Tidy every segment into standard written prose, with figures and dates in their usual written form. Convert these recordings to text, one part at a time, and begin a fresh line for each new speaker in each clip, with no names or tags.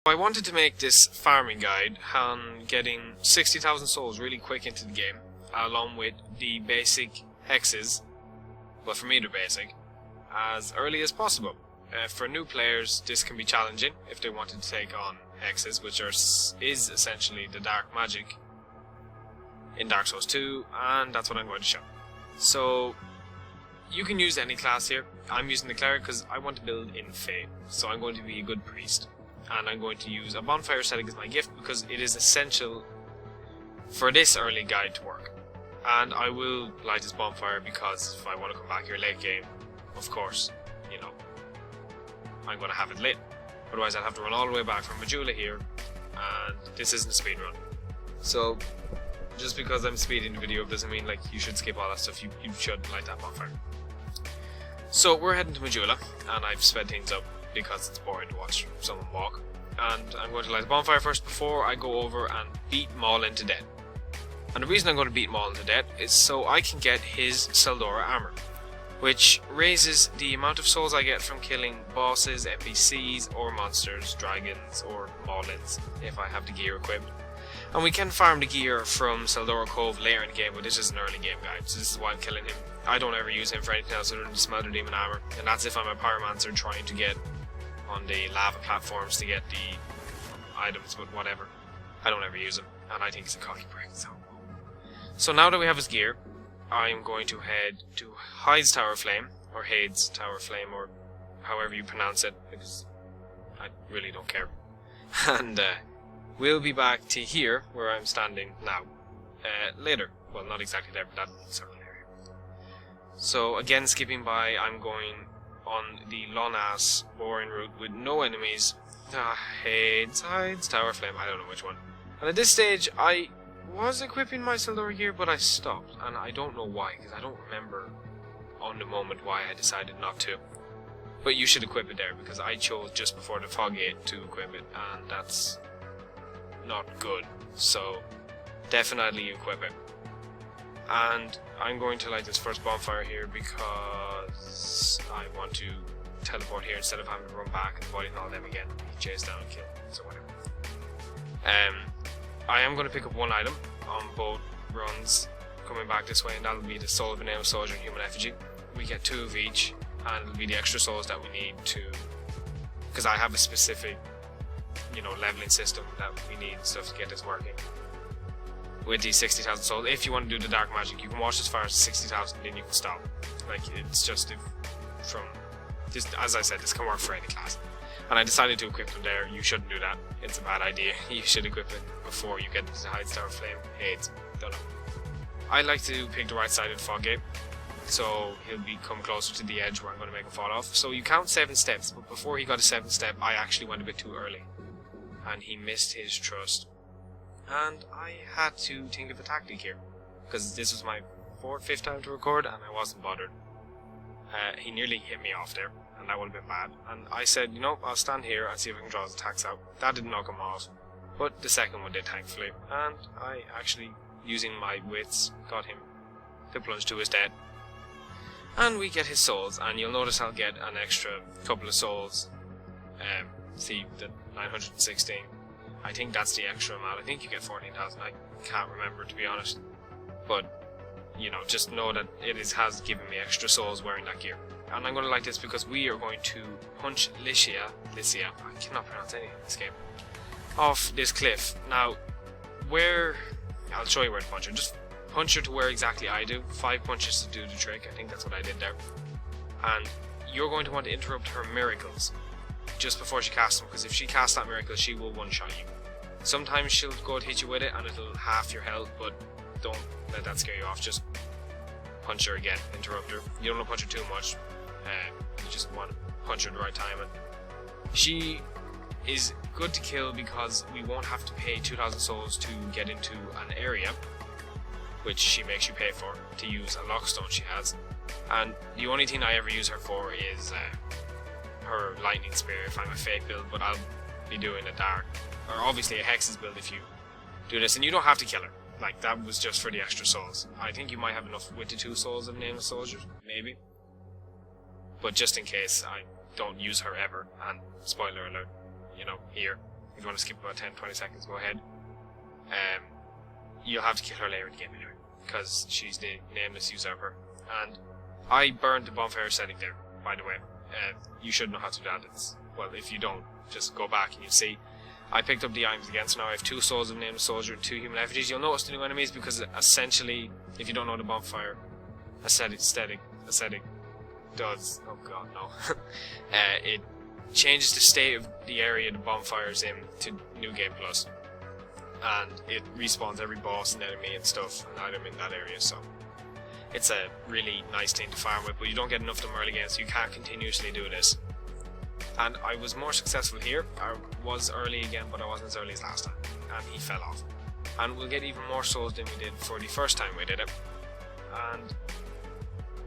I wanted to make this farming guide on getting 60,000 souls really quick into the game, along with the basic hexes, but for me they're basic, as early as possible. For new players this can be challenging if they wanted to take on hexes, which is essentially the dark magic in Dark Souls 2, and that's what I'm going to show. So you can use any class here. I'm using the cleric because I want to build in Fate, so I'm going to be a good priest. And I'm going to use a bonfire setting as my gift because it is essential for this early guide to work. And I will light this bonfire because if I want to come back here late game, of course, you know, I'm going to have it lit. Otherwise I'll have to run all the way back from Majula here, and this isn't a speed run. So just because I'm speeding the video up doesn't mean like you should skip all that stuff. You should light that bonfire. So we're heading to Majula, and I've sped things up because it's boring to watch someone walk. And I'm going to light the bonfire first before I go over and beat Maugli to death. And the reason I'm going to beat Maugli to death is so I can get his Seldora armor, which raises the amount of souls I get from killing bosses, NPCs, or monsters, dragons, or Mauglins, if I have the gear equipped. And we can farm the gear from Seldora Cove later in the game, but this is an early game guide, so this is why I'm killing him. I don't ever use him for anything else other than Smelter Demon armor, and that's if I'm a pyromancer trying to get on the lava platforms to get the items, but whatever. I don't ever use him, and I think he's a cocky prick, so now that we have his gear, I'm going to head to Heide's Tower Flame, or Heide's Tower Flame, or however you pronounce it, because I really don't care. And we'll be back to here, where I'm standing now, later. Well, not exactly there, but that sort of area. So again, skipping by, I'm going on the long-ass, boring route with no enemies. Heide's Tower Flame, I don't know which one. And at this stage, I was equipping my Seldora gear, but I stopped, and I don't know why, because I don't remember on the moment why I decided not to. But you should equip it there, because I chose just before the fog gate to equip it, and that's not good. So definitely equip it. And I'm going to light this first bonfire here because I want to teleport here instead of having to run back and fighting all them again. Chase down and kill, so whatever. I am going to pick up one item on both runs coming back this way, and that'll be the Soul of a Nameless Soldier and Human Effigy. We get 2 of each, and it'll be the extra souls that we need to, because I have a specific, you know, leveling system that we need stuff to get this working. With these 60,000 souls, if you want to do the dark magic, you can watch as far as 60,000, then you can stop. Like, it's just from this, as I said, this can work for any class. And I decided to equip them there. You shouldn't do that. It's a bad idea. You should equip it before you get to Heide's Tower Flame. Heide's. Don't know. I like to pick the right side of the fog gate, so he'll come closer to the edge where I'm going to make him fall off. So you count 7 steps, but before he got a 7th step, I actually went a bit too early, and he missed his trust. And I had to think of a tactic here, because this was my 5th time to record, and I wasn't bothered. He nearly hit me off there, and that would have been bad. And I said, you know, I'll stand here and see if I can draw his attacks out. That didn't knock him off, but the second one did, thankfully. And I actually, using my wits, got him to plunge to his death. And we get his souls, and you'll notice I'll get an extra couple of souls. See, the 916. I think that's the extra amount. I think you get 14,000. I can't remember, to be honest. But, you know, just know that it has given me extra souls wearing that gear. And I'm going to like this because we are going to punch licia, I cannot pronounce anything in this game, off this cliff. Now, I'll show you where to punch her. Just punch her to where exactly I do. 5 punches to do the trick. I think that's what I did there. And you're going to want to interrupt her miracles just before she casts them, because if she casts that miracle, she will one-shot you. Sometimes she'll go to hit you with it and it'll half your health, but don't let that scare you off. Just punch her again, interrupt her. You don't want to punch her too much. You just want to punch her at the right time. And she is good to kill because we won't have to pay 2,000 souls to get into an area, which she makes you pay for, to use a lockstone she has. And the only thing I ever use her for is her lightning spear if I'm a fate build, but I'll be doing a dark, or obviously a hexes build if you do this, and you don't have to kill her. Like, that was just for the extra souls. I think you might have enough with the 2 souls of Nameless Soldiers, maybe. But just in case, I don't use her ever, and spoiler alert, you know, here. If you want to skip about 10-20 seconds, go ahead. You'll have to kill her later in the game anyway, because she's the nameless usurper. And I burned the bonfire setting there, by the way. You should know how to do that. Well, if you don't, just go back and you'll see. I picked up the items again, so now I have 2 souls of nameless soldier and 2 human effigies. You'll notice the new enemies because essentially, if you don't know the bonfire aesthetic does, oh god no, it changes the state of the area the bonfire's in to New Game Plus, and it respawns every boss and enemy and stuff and item in that area, so it's a really nice thing to farm with, but you don't get enough of them early game, so you can't continuously do this. And I was more successful here. I was early again, but I wasn't as early as last time, and he fell off. And we'll get even more souls than we did for the first time we did it, and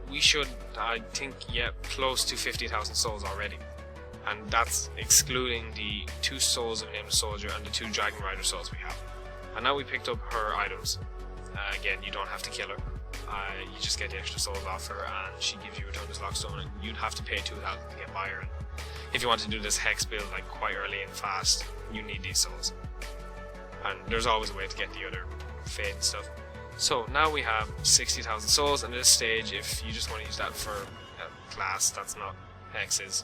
we should, I think, close to 50,000 souls already, and that's excluding the 2 souls of Nameless Soldier and the 2 Dragonrider souls we have. And now we picked up her items. Again, you don't have to kill her. You just get the extra souls off her, and she gives you Returner's Lockstone, and you'd have to pay 2,000 to get by her. And if you want to do this hex build like quite early and fast, you need these souls. And there's always a way to get the other fade and stuff. So now we have 60,000 souls, and at this stage, if you just want to use that for a class that's not hexes,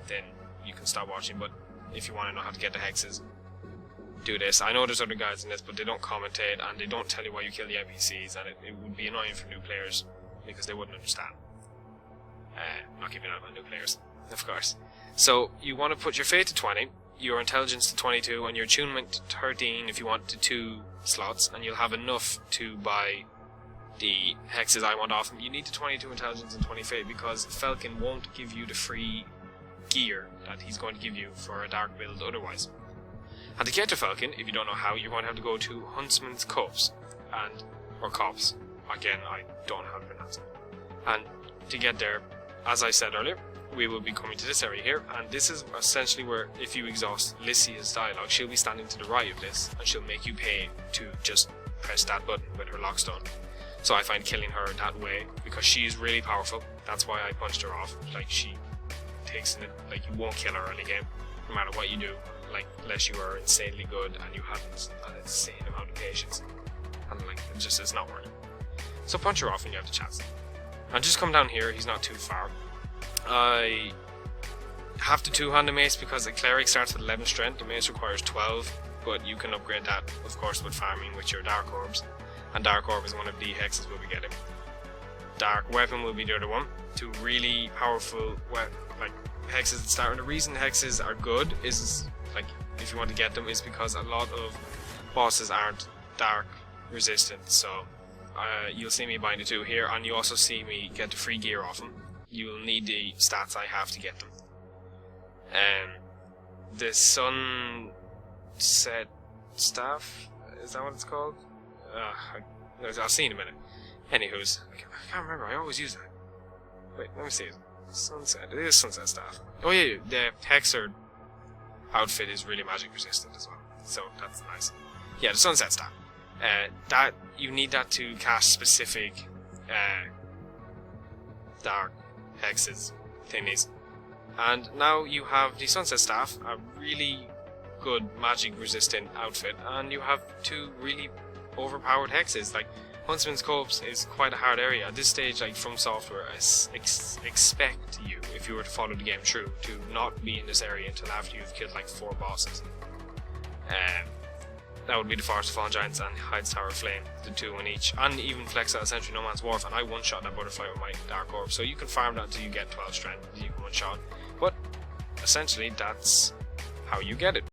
then you can stop watching. But if you want to know how to get the hexes, do this. I know there's other guides in this, but they don't commentate and they don't tell you why you kill the NPCs, and it would be annoying for new players because they wouldn't understand. Not giving out on new players, of course. So you want to put your fate to 20, your intelligence to 22, and your attunement to 13 if you want to 2 slots, and you'll have enough to buy the hexes I want off him. You need the 22 intelligence and 20 fate because Falcon won't give you the free gear that he's going to give you for a dark build otherwise. And to get to Falcon, if you don't know how, you're going to have to go to Huntsman's Copse, or Copse. Again, I don't know how to pronounce it. And to get there, as I said earlier, we will be coming to this area here, and this is essentially where, if you exhaust Licia's dialogue, she'll be standing to the right of this, and she'll make you pay to just press that button with her lockstone. So I find killing her that way, because she is really powerful, that's why I punched her off. Like, she takes in it, like, you won't kill her early game, no matter what you do, like, unless you are insanely good and you have an insane amount of patience. And like, it just is not worth it. So punch her off when you have the chance. And just come down here, he's not too far. I have to 2-hand the mace because the cleric starts with 11 strength, the mace requires 12, but you can upgrade that, of course, with farming with your dark orbs. And dark orb is one of the hexes we'll be getting. Dark weapon will be the other one. 2 really powerful hexes at the start. And the reason hexes are good is, like, if you want to get them, is because a lot of bosses aren't dark resistant, so you'll see me buying the 2 here, and you also see me get the free gear off them. You'll need the stats I have to get them. The Sunset Staff, is that what it's called? I'll see in a minute. Anywho's, I can't remember, I always use that. Wait, let me see it. Sunset, it is Sunset Staff. Oh yeah, the Hexer outfit is really magic resistant as well, so that's nice. Yeah, the Sunset Staff. That, you need that to cast specific dark hexes thingies. And now you have the Sunset Staff, a really good magic resistant outfit, and you have 2 really overpowered hexes. Like, Huntsman's Copse is quite a hard area. At this stage, like, From Software, I expect you, if you were to follow the game through, to not be in this area until after you've killed like 4 bosses. That would be the Forest of Fallen Giants and Heide's Tower of Flame, the 2 in each, and even Flex Out Sentry No Man's Wharf, and I one-shot that butterfly with my Dark Orb, so you can farm that until you get 12 strength, you can one-shot, but essentially that's how you get it.